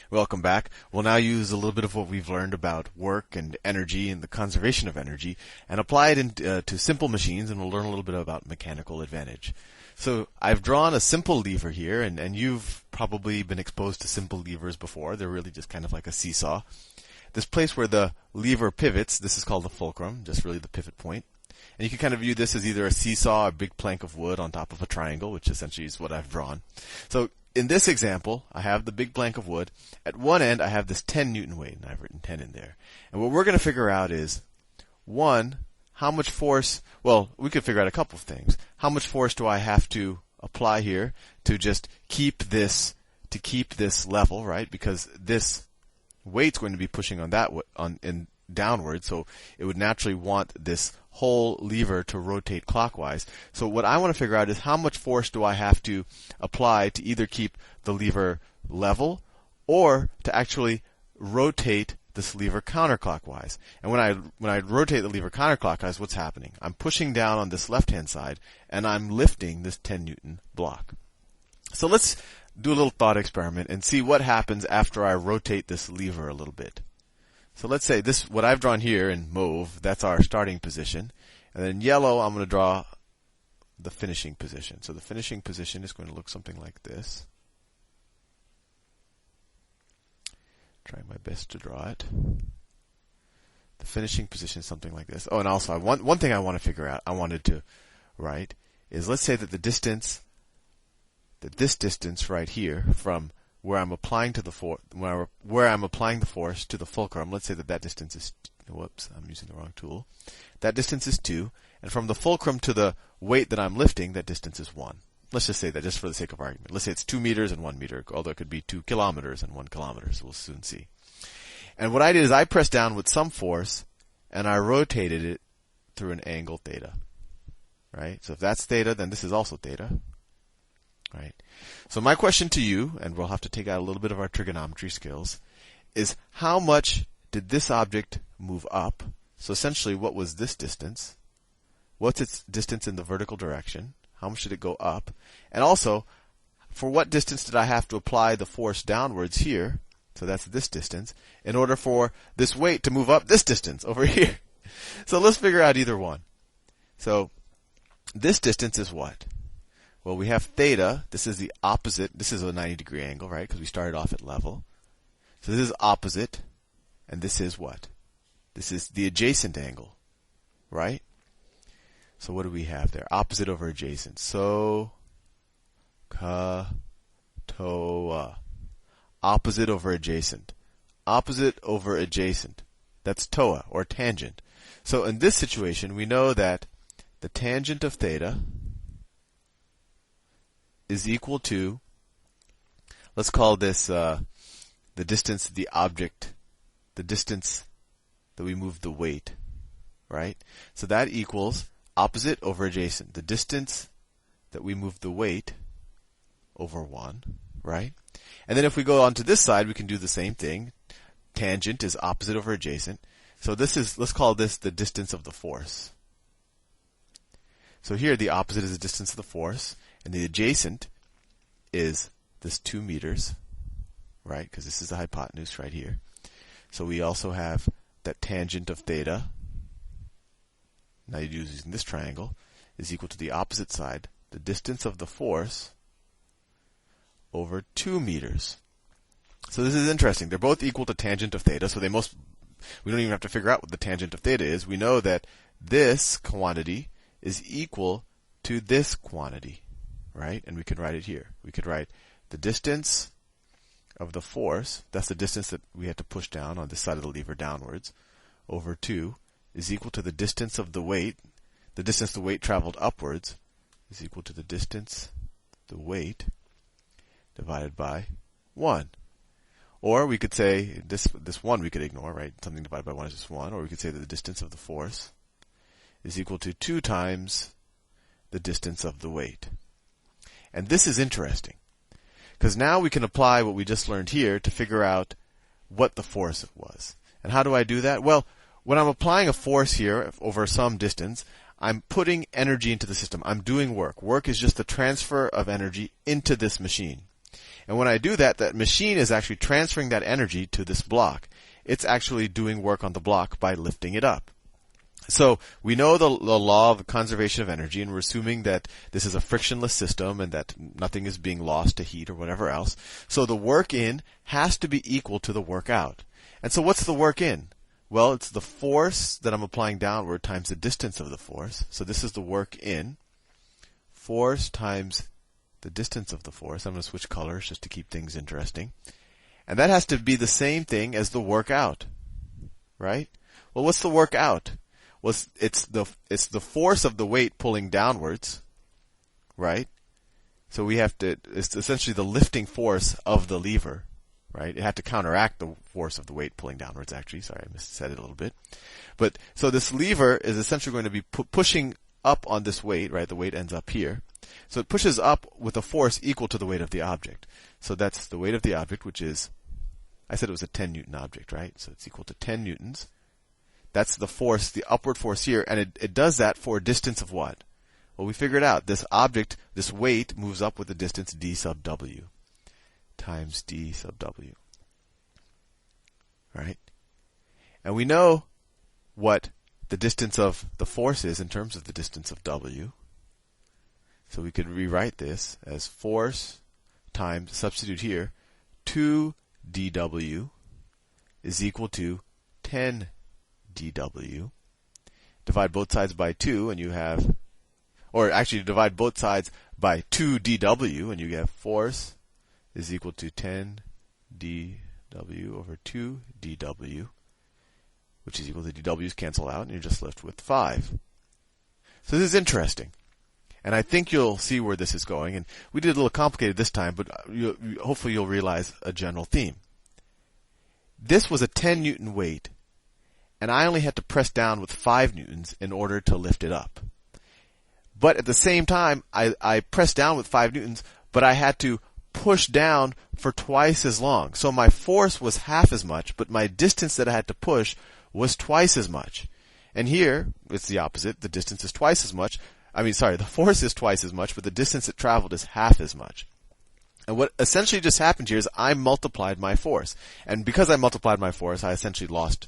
Welcome back. We'll now use a little bit of what we've learned about work and energy and the conservation of energy and apply it to simple machines, and we'll learn a little bit about mechanical advantage. So I've drawn a simple lever here, and you've probably been exposed to simple levers before. They're really just kind of like a seesaw. This place where the lever pivots, this is called the fulcrum, just really the pivot point. And you can kind of view this as either a seesaw, a big plank of wood on top of a triangle, which essentially is what I've drawn. So in this example, I have the big plank of wood. At one end, I have this 10 Newton weight, and I've written 10 in there. And what we're going to figure out is, one, how much force, well, we could figure out a couple of things. How much force do I have to apply here to just keep this level, right? Because this weight's going to be pushing on that, downward, so it would naturally want this whole lever to rotate clockwise. So what I want to figure out is how much force do I have to apply to either keep the lever level or to actually rotate this lever counterclockwise. And when I rotate the lever counterclockwise, what's happening? I'm pushing down on this left-hand side, and I'm lifting this 10 Newton block. So let's do a little thought experiment and see what happens after I rotate this lever a little bit. So let's say this, what I've drawn here in mauve, that's our starting position. And then in yellow, I'm going to draw the finishing position. So the finishing position is going to look something like this. Trying my best to draw it. The finishing position is something like this. Oh, and also one thing I want to figure out, I wanted to write, is let's say that this distance right here from where I'm applying to the where I'm applying the force to the fulcrum, let's say that distance is, whoops, I'm using the wrong tool. That distance is 2, and from the fulcrum to the weight that I'm lifting, that distance is 1. Let's just say that just for the sake of argument. Let's say it's 2 meters and 1 meter, although it could be 2 kilometers and 1 kilometer, so we'll soon see. And what I did is I pressed down with some force, and I rotated it through an angle theta. Right? So if that's theta, then this is also theta. Right? So my question to you, and we'll have to take out a little bit of our trigonometry skills, is how much did this object move up? So essentially, what was this distance? What's its distance in the vertical direction? How much did it go up? And also, for what distance did I have to apply the force downwards here? So that's this distance, in order for this weight to move up this distance over here. So let's figure out either one. So this distance is what? Well, we have theta. This is the opposite. This is a 90-degree angle, right? Because we started off at level. So this is opposite. And this is what? This is the adjacent angle, right? So what do we have there? Opposite over adjacent. So, ka, toa. Opposite over adjacent. Opposite over adjacent. That's toa, or tangent. So in this situation, we know that the tangent of theta is equal to, let's call this the distance of the object, the distance that we moved the weight, right? So that equals opposite over adjacent, the distance that we moved the weight over 1, right? And then if we go on to this side, we can do the same thing. Tangent is opposite over adjacent. So this is, let's call this the distance of the force. So here the opposite is the distance of the force, and the adjacent is this 2 meters, right? Because this is the hypotenuse right here. So we also have that tangent of theta, now you're using this triangle, is equal to the opposite side, the distance of the force, over 2 meters. So this is interesting. They're both equal to tangent of theta, so we don't even have to figure out what the tangent of theta is. We know that this quantity is equal to this quantity, right? And we can write it here. We could write the distance of the force, that's the distance that we had to push down on this side of the lever downwards, over 2 is equal to the distance of the weight. The distance the weight traveled upwards is equal to the distance the weight divided by 1. Or we could say, this 1 we could ignore, right? Something divided by 1 is just 1. Or we could say that the distance of the force is equal to 2 times the distance of the weight. And this is interesting, because now we can apply what we just learned here to figure out what the force was. And how do I do that? Well, when I'm applying a force here over some distance, I'm putting energy into the system. I'm doing work. Work is just the transfer of energy into this machine. And when I do that, that machine is actually transferring that energy to this block. It's actually doing work on the block by lifting it up. So we know the law of conservation of energy, and we're assuming that this is a frictionless system and that nothing is being lost to heat or whatever else. So the work in has to be equal to the work out. And so what's the work in? Well, it's the force that I'm applying downward times the distance of the force. So this is the work in. Force times the distance of the force. I'm going to switch colors just to keep things interesting. And that has to be the same thing as the work out. Right? Well, what's the work out? Well, it's the force of the weight pulling downwards. Right? So we have to, it's essentially the lifting force of the lever. Right? It had to counteract the force of the weight pulling downwards, actually. Sorry, I missaid it a little bit. But, so this lever is essentially going to be pushing up on this weight, right? The weight ends up here. So it pushes up with a force equal to the weight of the object. So that's the weight of the object, which is, I said it was a 10 Newton object, right? So it's equal to 10 Newtons. That's the force, the upward force here, and it does that for a distance of what? Well, we figured out this object, this weight moves up with the distance d sub w. Times d sub w. Right? And we know what the distance of the force is in terms of the distance of w. So we could rewrite this as force times, substitute here, 2 dw is equal to 10 dw. Divide both sides by 2 and you have, or actually divide both sides by 2 dw and you have force is equal to 10 dw over 2 dw, which is equal to dw's cancel out, and you're just left with 5. So this is interesting. And I think you'll see where this is going. And we did a little complicated this time, but hopefully you'll realize a general theme. This was a 10 Newton weight, and I only had to press down with 5 newtons in order to lift it up. But at the same time, I pressed down with 5 newtons, but I had to push down for twice as long. So my force was half as much, but my distance that I had to push was twice as much. And here, it's the opposite. The distance is twice as much. The force is twice as much, but the distance it traveled is half as much. And what essentially just happened here is I multiplied my force. And because I multiplied my force, I essentially lost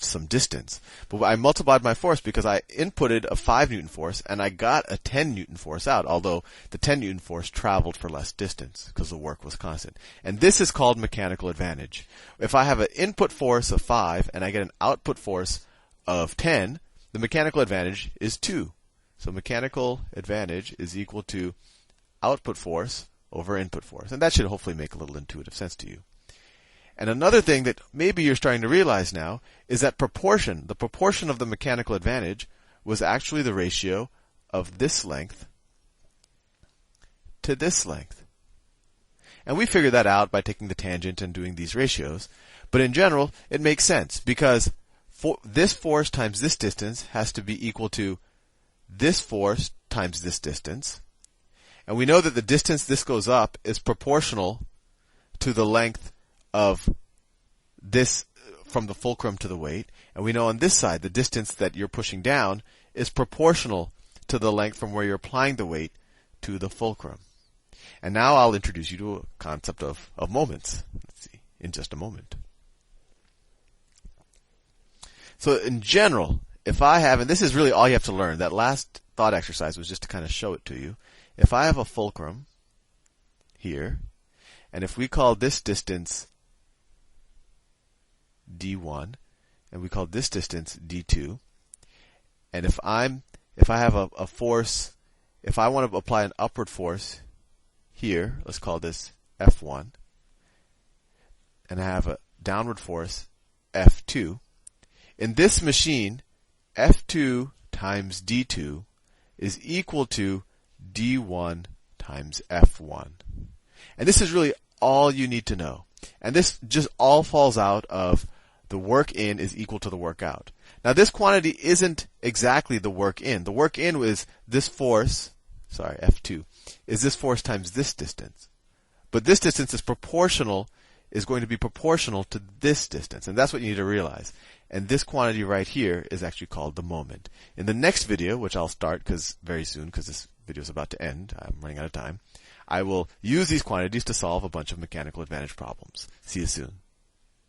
some distance. But I multiplied my force because I inputted a 5 Newton force and I got a 10 Newton force out, although the 10 Newton force traveled for less distance because the work was constant. And this is called mechanical advantage. If I have an input force of 5 and I get an output force of 10, the mechanical advantage is 2. So mechanical advantage is equal to output force over input force. And that should hopefully make a little intuitive sense to you. And another thing that maybe you're starting to realize now is that proportion, the proportion of the mechanical advantage was actually the ratio of this length to this length. And we figured that out by taking the tangent and doing these ratios. But in general, it makes sense because this force times this distance has to be equal to this force times this distance. And we know that the distance this goes up is proportional to the length of this from the fulcrum to the weight. And we know on this side, the distance that you're pushing down is proportional to the length from where you're applying the weight to the fulcrum. And now I'll introduce you to a concept of moments. Let's see, in just a moment. So in general, if I have, and this is really all you have to learn, that last thought exercise was just to kind of show it to you. If I have a fulcrum here, and if we call this distance d1, and we call this distance d2, and if I have a force, if I want to apply an upward force here, let's call this F1, and I have a downward force F2, in this machine, F2 times D2 is equal to D1 times F1. And this is really all you need to know. And this just all falls out of the work in is equal to the work out. Now this quantity isn't exactly the work in. The work in is this force, F2, is this force times this distance. But this distance is going to be proportional to this distance. And that's what you need to realize. And this quantity right here is actually called the moment. In the next video, which I'll start very soon because this video is about to end, I'm running out of time, I will use these quantities to solve a bunch of mechanical advantage problems. See you soon.